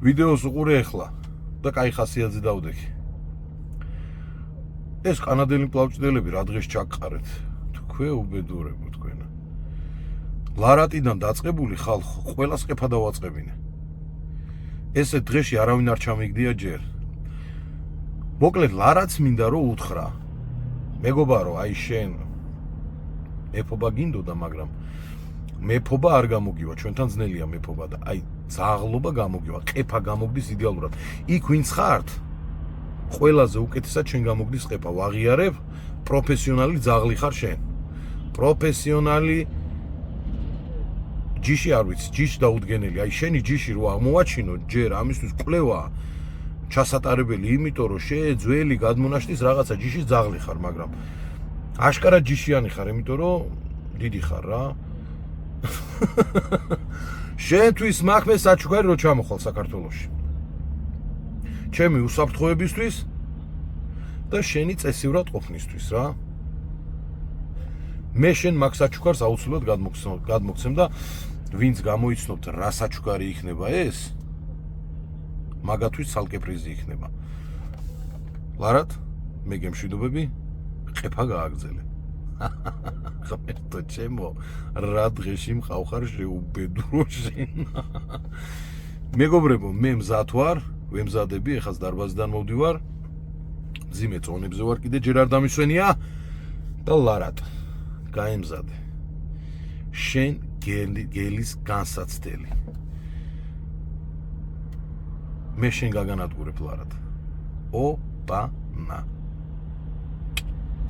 ვიდეოს უყურე ახლა და კაი ხასიათზე დავდექი. ეს კანადელი მკლავჭიდელები რა დღეს ჩაგყარეთ. თქვენ უბედურებო თქვენ. ლარატიდან დაწყებული ხალხო ყველას ყეფა დავაწყებინე. ესე დღეში არავინ არ ჩამიგდია ჯერ. მოკლედ ლარაც მინდა რომ უთხრა. მეგობარო, აი შენ მეფობა გინდოდა, მაგრამ მეფობა არ გამოგივა, ჩვენთან ძნელია მეფობა და აი ძაღლობა გამოგივა, ყეფა გამოგდის იდეალურად. იქ ვინც ხართ? ყველაზე უკეთესად შენ გამოგდის ყეფა, ვაღიარებ, პროფესიონალი ძაღლი ხარ შენ. პროფესიონალი ჯიში არ ვიცი, ჯიში დაუდგენელი. აი შენი ჯიში რო აღმოვაჩინო, ჯერ ამისთვის კვლევა ჩასატარებელი, იმიტომ რომ შენ ძველი გადმონაშთის რაღაცა ჯიშის ძაღლი ხარ, მაგრამ აშკარად ჯიშიანი ხარ, იმიტომ რომ დიდი ხარ რა. შენთვის მაქმე საჩუქარი რო ჩამოხვალ საქართველოში. ჩემი უსაფრთხოებისთვის და შენი წესივრად ყოფნისთვის რა. მე შენ მაგ საჩუქარს აუცილებლად გადმოგცემ და ვინც გამოიცნობთ რა საჩუქარი იქნება ეს, მაგათვის ცალკე პრიზი იქნება. ლარატ, მე გემშვიდობები, ყეფა გააგზელე. ღმერთო ჩემო, რა დღეში მყავხარ შეუბედურო შენ. მეგობრებო, მე მზად ვარ, ვემზადები, ეხაც დარბაზიდან მოვდივარ. მძიმე წონებზე ვარ, კიდე ჯერ არ დამისვენია და ლარატ, გაემზადე. შენ გელის განსაცდელი. მე შენ გაგანადგურებ ლარატ. ოპანა.